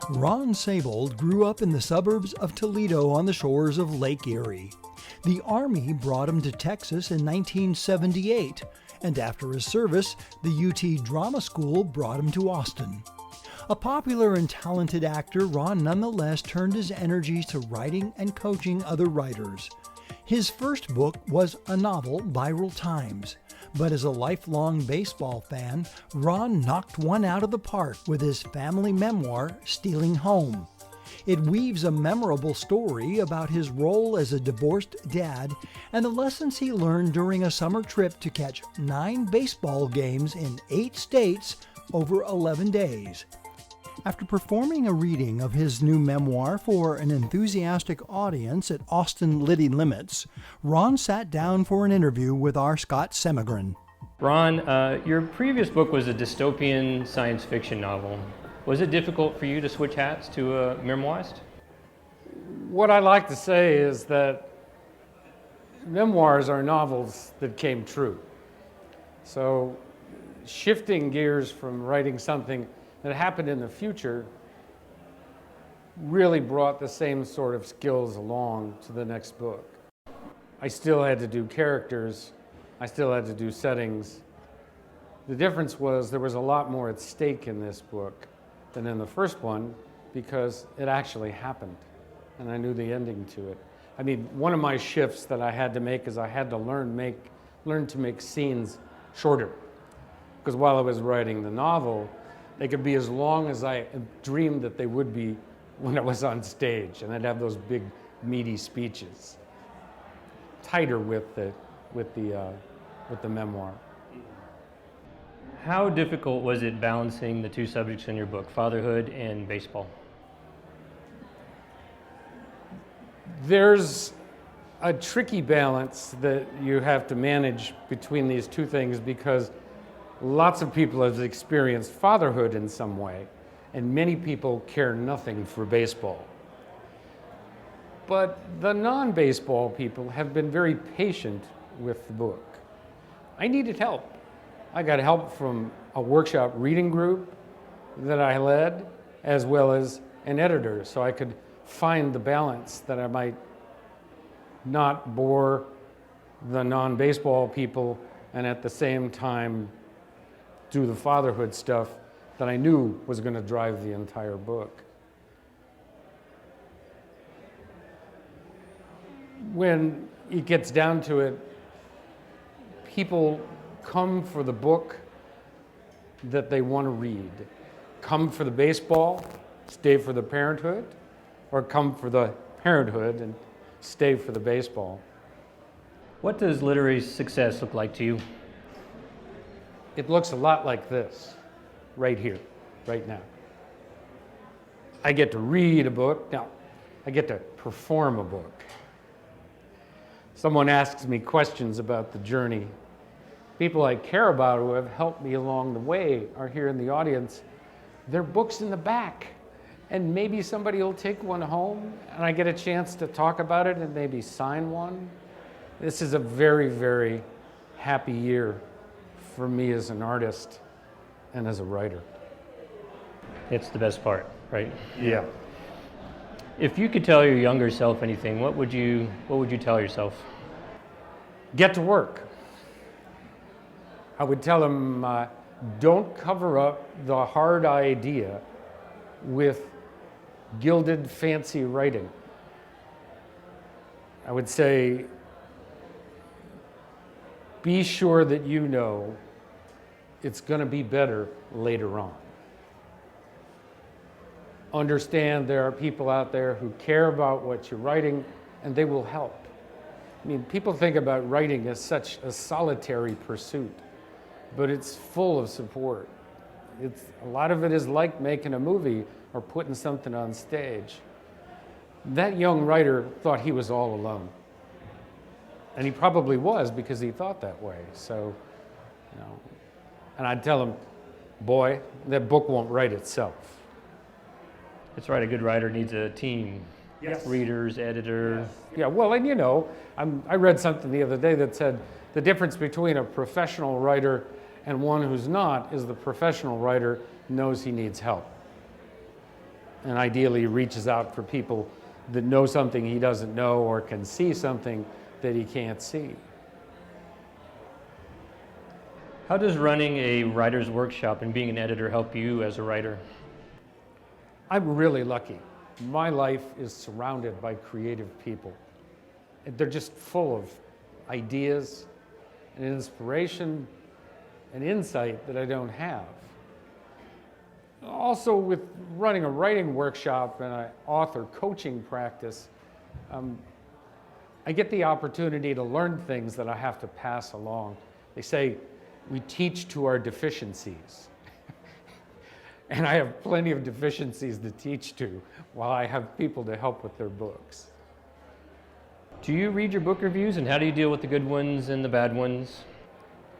Ron Sebold grew up in the suburbs of Toledo on the shores of Lake Erie. The Army brought him to Texas in 1978, and after his service, the UT Drama School brought him to Austin. A popular and talented actor, Ron nonetheless turned his energies to writing and coaching other writers. His first book was a novel, Viral Times. But as a lifelong baseball fan, Ron knocked one out of the park with his family memoir, Stealing Home. It weaves a memorable story about his role as a divorced dad and the lessons he learned during a summer trip to catch 9 baseball games in 8 states over 11 days. After performing a reading of his new memoir for an enthusiastic audience at Austin Liti Limits, Ron sat down for an interview with our Scott Semigran. Ron, your previous book was a dystopian science fiction novel. Was it difficult for you to switch hats to a memoirist? What I like to say is that memoirs are novels that came true. So shifting gears from writing something that happened in the future really brought the same sort of skills along to the next book. I still had to do characters, I still had to do settings. The difference was there was a lot more at stake in this book than in the first one because it actually happened and I knew the ending to it. I mean, one of my shifts that I had to make is I had to learn to make scenes shorter. Because while I was writing the novel, they could be as long as I dreamed that they would be when I was on stage, and I'd have those big, meaty speeches. Tighter with the memoir. How difficult was it balancing the two subjects in your book, fatherhood and baseball? There's a tricky balance that you have to manage between these two things because lots of people have experienced fatherhood in some way, and many people care nothing for baseball. But the non-baseball people have been very patient with the book. I needed help. I got help from a workshop reading group that I led, as well as an editor, so I could find the balance that I might not bore the non-baseball people and at the same time do the fatherhood stuff that I knew was going to drive the entire book. When it gets down to it, people come for the book that they want to read. Come for the baseball, stay for the parenthood, or come for the parenthood and stay for the baseball. What does literary success look like to you? It looks a lot like this, right here, right now. I get to read a book. Now, I get to perform a book. Someone asks me questions about the journey. People I care about who have helped me along the way are here in the audience. Their book's in the back, and maybe somebody will take one home, and I get a chance to talk about it and maybe sign one. This is a very, very happy year for me as an artist and as a writer. It's the best part, right? Yeah. If you could tell your younger self anything, what would you tell yourself? Get to work. I would tell him, don't cover up the hard idea with gilded, fancy writing. I would say, be sure that you know it's going to be better later on. Understand there are people out there who care about what you're writing, and they will help. I mean, people think about writing as such a solitary pursuit, but it's full of support. A lot of it is like making a movie or putting something on stage. That young writer thought he was all alone. And he probably was because he thought that way. So, and I'd tell him, boy, that book won't write itself. That's right, a good writer needs a team. Yes. Readers, editor. Yes. Yeah, well, and I read something the other day that said the difference between a professional writer and one who's not is the professional writer knows he needs help. and ideally reaches out for people that know something he doesn't know or can see something that he can't see. How does running a writer's workshop and being an editor help you as a writer? I'm really lucky. My life is surrounded by creative people. They're just full of ideas and inspiration and insight that I don't have. Also, with running a writing workshop and an author coaching practice, I get the opportunity to learn things that I have to pass along. They say we teach to our deficiencies. And I have plenty of deficiencies to teach to while I have people to help with their books. Do you read your book reviews, and how do you deal with the good ones and the bad ones?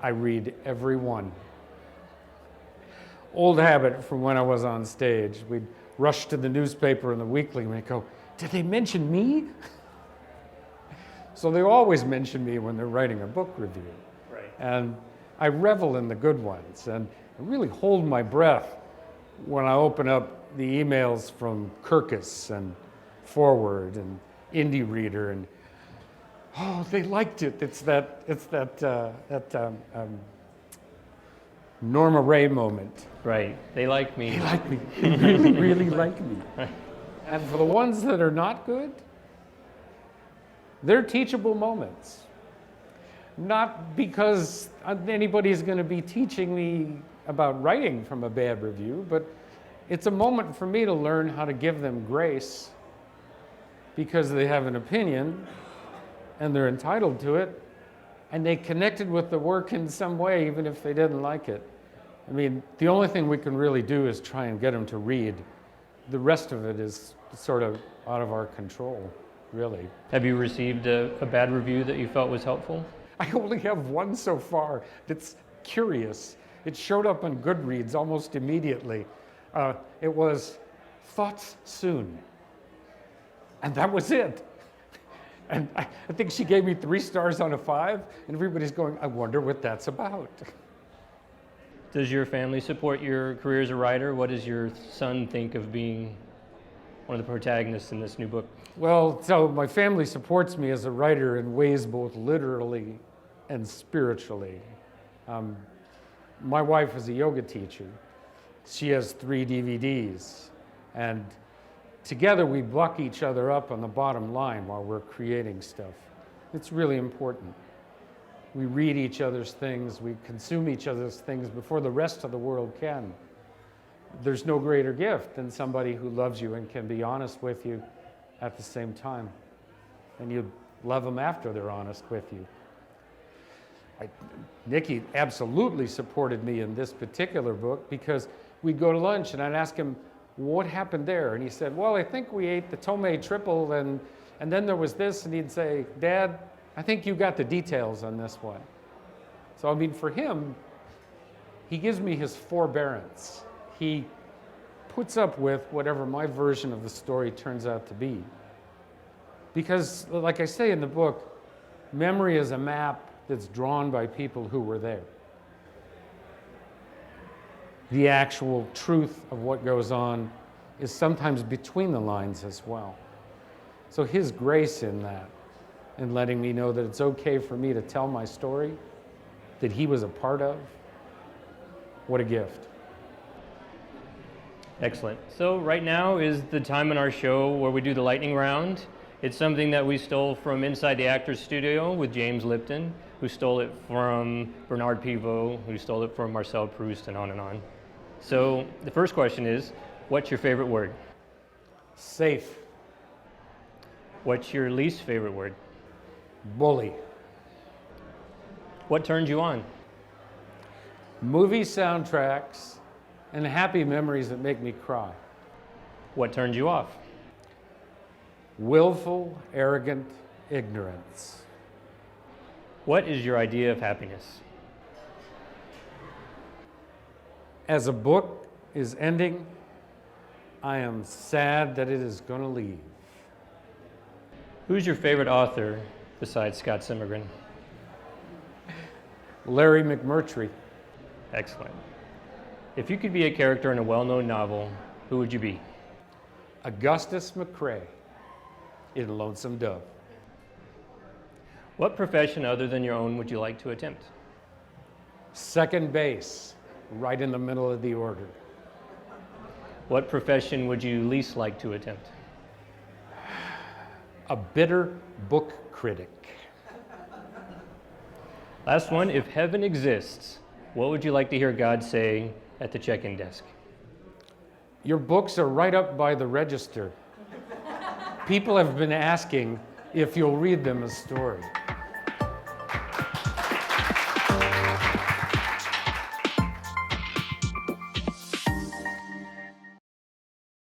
I read every one. Old habit from when I was on stage. We'd rush to the newspaper and the weekly and we'd go, did they mention me? So they always mention me when they're writing a book review. Right. And I revel in the good ones, and I really hold my breath when I open up the emails from Kirkus and Forward and Indie Reader, and oh, they liked it. It's that Norma Ray moment. Right. They like me. They like me. They really, really like me. Right. And for the ones that are not good, they're teachable moments. Not because anybody's going to be teaching me about writing from a bad review, but it's a moment for me to learn how to give them grace because they have an opinion and they're entitled to it, and they connected with the work in some way, even if they didn't like it. I mean, the only thing we can really do is try and get them to read. The rest of it is sort of out of our control, really. Have you received a bad review that you felt was helpful? I only have one so far that's curious. It showed up on Goodreads almost immediately. It was, thoughts soon. And that was it. And I think she gave me 3 stars on a 5, and everybody's going, I wonder what that's about. Does your family support your career as a writer? What does your son think of being one of the protagonists in this new book? Well, so my family supports me as a writer in ways both literally and spiritually. My wife is a yoga teacher. She has 3 DVDs, and together we buck each other up on the bottom line while we're creating stuff. It's really important. We read each other's things, we consume each other's things before the rest of the world can. There's no greater gift than somebody who loves you and can be honest with you at the same time. And you love them after they're honest with you. Nikki absolutely supported me in this particular book because we'd go to lunch and I'd ask him, what happened there? And he said, well, I think we ate the Tomei triple and then there was this, and he'd say, Dad, I think you got the details on this one. So, I mean, for him, he gives me his forbearance. He puts up with whatever my version of the story turns out to be. Because, like I say in the book, memory is a map that's drawn by people who were there. The actual truth of what goes on is sometimes between the lines as well. So his grace in that, and letting me know that it's okay for me to tell my story, that he was a part of, what a gift. Excellent. So right now is the time in our show where we do the lightning round. It's something that we stole from inside the actor's studio with James Lipton, who stole it from Bernard Pivot, who stole it from Marcel Proust, and on and on. So the first question is, what's your favorite word? Safe. What's your least favorite word? Bully. What turns you on? Movie soundtracks and happy memories that make me cry. What turns you off? Willful, arrogant ignorance. What is your idea of happiness? As a book is ending, I am sad that it is going to leave. Who's your favorite author besides Scott Simmergren? Larry McMurtry. Excellent. If you could be a character in a well-known novel, who would you be? Augustus McCrae in Lonesome Dove. What profession other than your own would you like to attempt? Second base, right in the middle of the order. What profession would you least like to attempt? A bitter book critic. Last one, if heaven exists, what would you like to hear God say at the check-in desk? Your books are right up by the register. People have been asking if you'll read them a story.